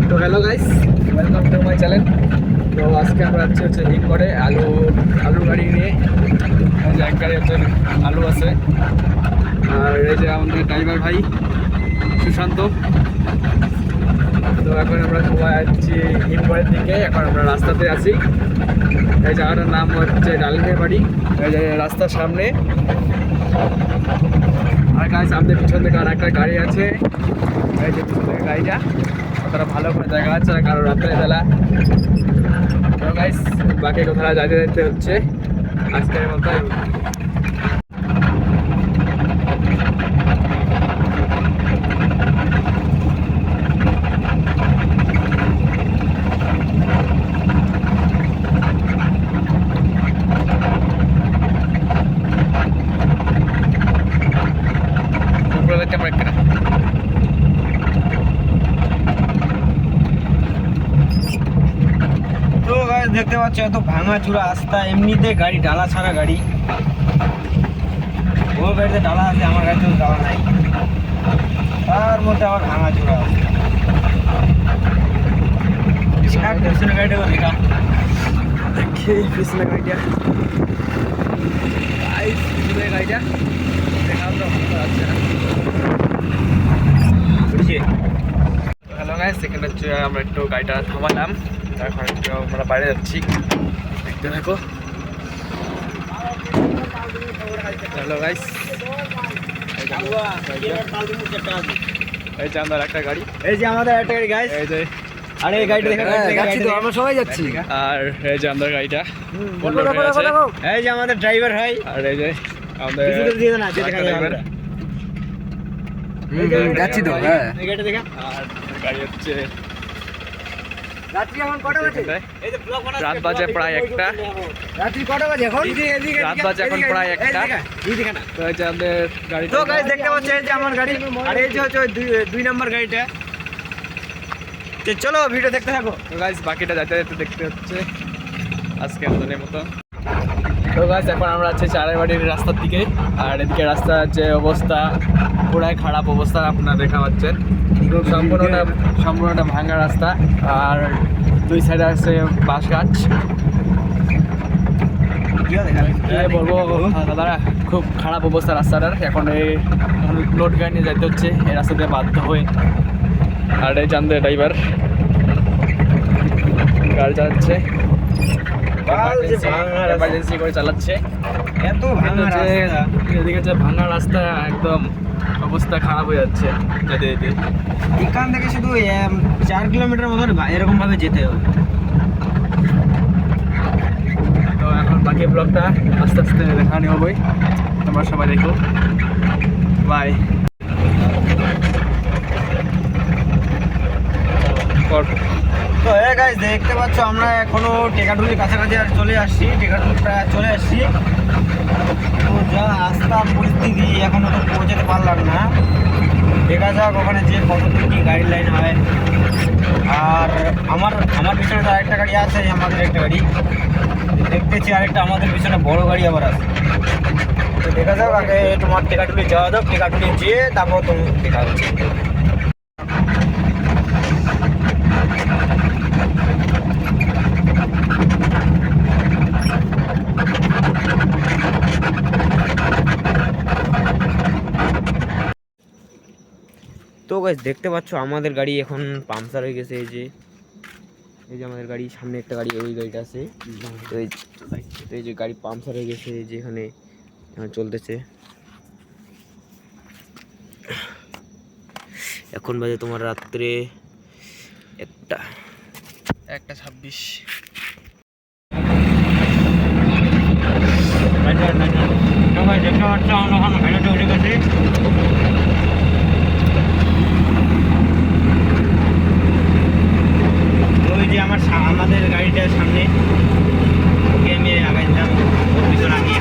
তো hello guys, welcome to my channel. তো আজকে আমরা হচ্ছে হিমঘরে আলু গাড়ি নিয়ে, এই যে এক গাড়ি হচ্ছে আলু আছে, আর এই যে আমাদের ড্রাইভার ভাই সুশান্ত। তো এখন আমরা সবাই আসছি হিমঘরের দিকে। এখন আমরা রাস্তাতে আছি। এই জায়গাটার নাম হচ্ছে ডালিমের বাড়ি। এই যে রাস্তার সামনে, আর গাইস আমাদের পিছন থেকে আর একটা গাড়ি আছে। এই যে পিছন থেকে গাড়িটা, তারা ভালো করে দেখা যাচ্ছে না কারণ রাত্রে বেলা। তো গাইস বাকি কোথাও যাইতে যেতে হচ্ছে আজকের মতো। দেখতে পাচ্ছ এত ভাঙা চূড়া রাস্তা, এমনিতে গাড়ি ডালা ছাড়া গাড়ি। ও গাড়িতে ডালা আছে, আমার গাড়িতেও ডালা নাই, তার মধ্যে আবার ভাঙা চূড়া পিছনে গাড়িটা দেখা দেখি পিছনে গাড়িটা, পিছনে গাড়িটা দেখা তো ভালো আছে না। হ্যালো গাইস, এখানে হচ্ছে আমরা একটু গাড়িটা থামালাম, এখন একটু আমরা বাইরে যাচ্ছি, দেখতে থাকো। হ্যালো গাইস, এই যে আমাদের একটা গাড়ি, এই যে আমাদের একটা গাড়ি গাইস। এই যে আরে এই গাড়িটা দেখা যাচ্ছে তো, আমরা সবাই যাচ্ছি। আর এই যে আমাদের গাড়িটা, এই যে আমাদের ড্রাইভার ভাই, আর এই যে আমাদের যাচ্ছি তো। হ্যাঁ এই গাড়িটা দেখা। আর গাড়ি হচ্ছে রাত্রি এখন কটা বাজে? এই যে ব্লগ বানাচ্ছি, রাত বাজে প্রায় একটা। রাত্রি কটা বাজে এখন? রাত বাজে এখন প্রায় একটা। তো এই যে আমাদের গাড়ি, তো গাইস দেখতে পাচ্ছেন এই যে আমার গাড়ি, আর এই যে হচ্ছে দুই নাম্বার গাড়িটা। তো চলো ভিডিও দেখতে থাকো। তো গাইস বাকিটা যাইতে যাইতে দেখতে হচ্ছে আজকে আমাদের মতো। তো গাইস এখন আমরা আছি চারের বাড়ির রাস্তার দিকে, আর এদিকে রাস্তার যে অবস্থা পুরাই খারাপ অবস্থা, আপনারা দেখা পাচ্ছেন। সম্পূর্ণটা ভাঙা রাস্তা, আর দুই সাইডে আছে বাঁশ গাছ। বলবো দাদা, খুব খারাপ অবস্থা রাস্তাটার। এখন এই লোড গাড়ি নিয়ে যাইতে হচ্ছে এই রাস্তা দিয়ে বাধ্য হয়ে। আর এই জানতে ড্রাইভার গাড়ি চালাচ্ছে, এমার্জেন্সি করে চালাচ্ছে। এত ভাঙা রাস্তা, এদিকে যে ভাঙা রাস্তা, একদম অবস্থা খারাপ হয়ে যাচ্ছে যেতে যেতে। এখান থেকে শুধু 4 কিলোমিটার মতো এরকম ভাবে যেতে হবে। তো এখন বাকি ব্লগটা আস্তে আস্তে দেখানো হবই, তোমরা সবাই দেখো। বাই। তো হ্যাঁ গাইস দেখতে পাচ্ছ আমরা এখনো টেকাটুলির কাছাকাছি আর চলে আসছি, টেকাটুলি প্রায় চলে আসছি। তো যা রাস্তার পরিস্থিতি, এখনো তো পৌঁছাতে পারলাম না। দেখা যাক ওখানে যে কতদূর কি গাড়ি লাইন হয়। আর আমার পিছনে তো আরেকটা গাড়ি আছে, আমাদের একটা গাড়ি দেখতেছি, আরেকটা আমাদের পিছনে বড় গাড়ি আবার আছে। তো দেখা যাক, আগে তোমার টেকাটুলি যাওয়া যাক, টেকাটুলি যেয়ে তারপর তুমি দেখা হচ্ছে। তো গাইস দেখতে পাচ্ছ আমাদের গাড়ি এখন পাংচার হয়ে গেছে। এই যে আমাদের গাড়ি, সামনে একটা গাড়ি, ওই গাড়িটা আছে। তো এই যে গাড়ি পাংচার হয়ে গেছে, এই যে এখানে চলতেছে। এখন বাজে তোমার রাত্রে 1:26। দেখতে পাচ্ছ আমরা ওখানে গাড়িটা উঠে গেছে। ওই যে আমাদের গাড়িটার সামনে, ওকে আমি আগাইছিলাম, ওর পিছনে আমি।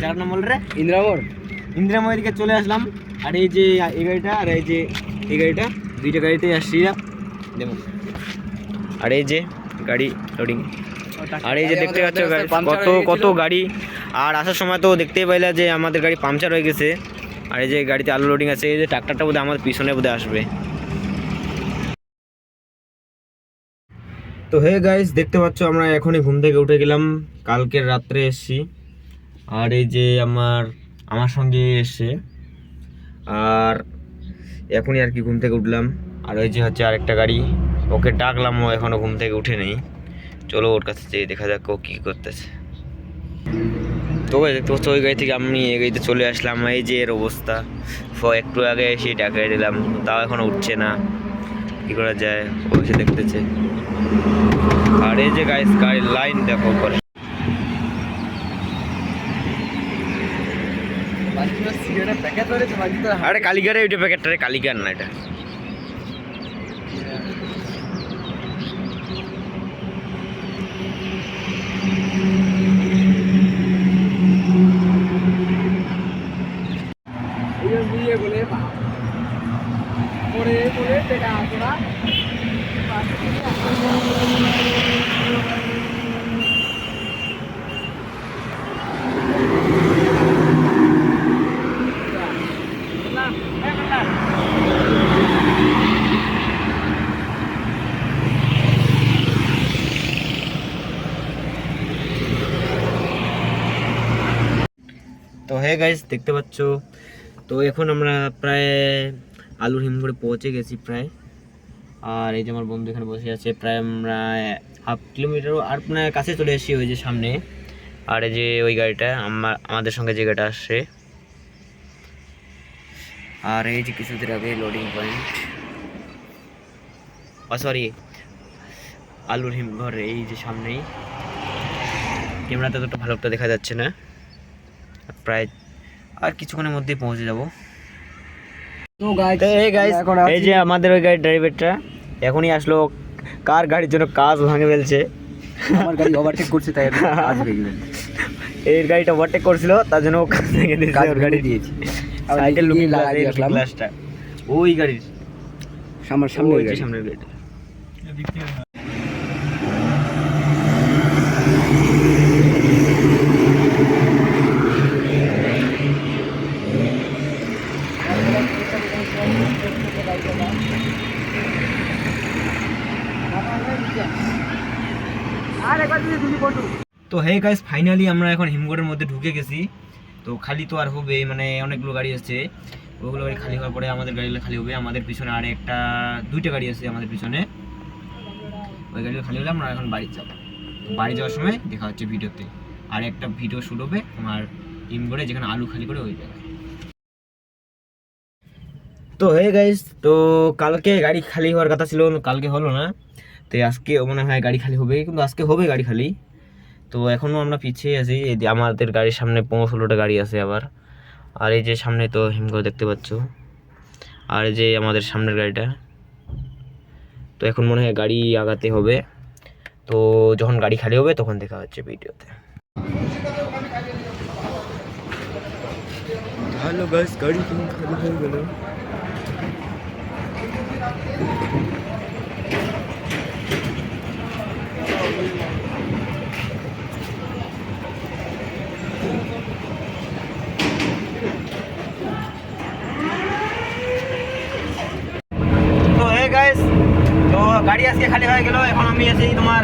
জায়গার নাম বল রে? ইন্দ্রামোড়। ইন্দিরাময় দিকে চলে আসলাম। আর এই যে এই গাড়িটা আর এই যে এই গাড়িটা, দুইটা গাড়িতেই আসছি দেখো। আর এই যে গাড়ি লোডিং, আর এই যে দেখতে পাচ্ছ কত কত গাড়ি। আর আসার সময় তো দেখতেই পাইলা যে আমাদের গাড়ি পাংচার হয়ে গেছে। আর এই যে গাড়িতে আলু লোডিং আছে, এই যে ট্রাক্টরটা বোধহয় আমাদের পিছনে বোধহয় আসবে। তো হে গাইস, দেখতে পাচ্ছ আমরা এখনই ঘুম থেকে উঠে গেলাম, কালকের রাত্রে এসছি। আর এই যে আমার সঙ্গে এসে আর এখনই আর কি ঘুম থেকে উঠলাম। আর ওই যে হচ্ছে আরেকটা গাড়ি, ওকে ডাকলাম, ও এখনও ঘুম থেকে উঠে নেই। চলো ওর কাছে যেয়ে দেখা যাক ও কী করতেছে। তো দেখতে পাচ্ছ ওই গাড়ি থেকে আমি এই গাড়িতে চলে আসলাম। এই যে এর অবস্থা, একটু আগে এসে ডাকাই দিলাম, তাও এখনও উঠছে না। কী করা যায়, ও এসে দেখতেছে। আর এই যে গাড়ির লাইন দেখো পরে। আরে কালিগারে ওইটা প্যাকেটটা, কালিগার না এটা। তো হ্যাঁ গাইস, দেখতে পাচ্ছ তো এখন আমরা প্রায় আলুর হিমঘরে পৌঁছে গেছি প্রায়। আর এই যে আমার বন্ধু এখানে বসে আছে, প্রায় আমরা 1/2 কিলোমিটার আর মানে কাছে চলে এসেছি ওই যে সামনে। আর এই যে ওই গাড়িটা আমাদের সঙ্গে যে গাড়িটা আসছে। আর এই যে কিছুদিন আগে লোডিং পয়েন্ট, সরি আলুর হিমঘর এই যে সামনেই। ক্যামেরাতে তো ভালো একটা দেখা যাচ্ছে না, প্রায় আর কিছুক্ষণের মধ্যেই পৌঁছে যাব। তো গাইস, এই যে আমাদের ওই গাড়ির ড্রাইভারটা এখনই আসলো, কার গাড়ির জন্য কাজ ভাঙে ফেলছে। আমার গাড়ি ওভারটেক করছে তাই কাজ ভেঙে ফেলছে। এর গাড়িটা ওভারটেক করছিল, তার জন্য ও কাজ ভেঙে দিয়েছে, ওর গাড়ি দিয়েছে। সাইকেল লুকিং গ্লাসটা ওই গাড়ির সামনের গাড়িটা। তো হে গাইস, ফাইনালি আমরা এখন হিমঘরের মধ্যে ঢুকে গেছি। তো খালি তো আর হবে, মানে অনেকগুলো গাড়ি আছে, ওইগুলো গাড়ি খালি হওয়ার পরে আমাদের গাড়িগুলো খালি হবে। আমাদের পিছনে আর দুইটা গাড়ি আছে আমাদের পিছনে, ওই গাড়িগুলো খালি হলে আমরা এখন বাড়ি যাবো। বাড়ি যাওয়ার সময় দেখা হচ্ছে ভিডিওতে, আর একটা ভিডিও শুট হবে আমার হিমঘরে, যেখানে আলু খালি করে ওই জায়গায়। তো হে গাইস, তো কালকে গাড়ি খালি হওয়ার কথা ছিল, কালকে হলো না। তো আজকে মনে হয় গাড়ি খালি হবে, কিন্তু আজকে হবে গাড়ি খালি। তো এখনও আমরা পিছিয়ে আছি, আমাদের গাড়ির সামনে 15-16টা গাড়ি আছে আবার। আর এই যে সামনে তো হিমঘর দেখতে পাচ্ছ, আর এই যে আমাদের সামনের গাড়িটা। তো এখন মনে হয় গাড়ি আগাতে হবে, তো যখন গাড়ি খালি হবে তখন দেখা হচ্ছে ভিডিওতে। হ্যালো গাইস, গাড়ি খালি হয়ে গেল। তো হে গাইস, তো গাড়ি আজকে খালি হয়ে গেল। এখন আমি আছি তোমার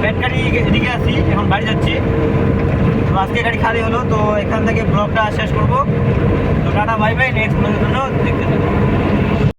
ব্যাটগাড়ি এদিকে আছি, এখন বাড়ি যাচ্ছি। তো আজকে গাড়ি খালি হলো, তো এখান থেকে ব্লগটা শেষ করবো। তো টাটা বাই বাই, নেক্সট ব্লগের জন্য দেখতে থাকবো।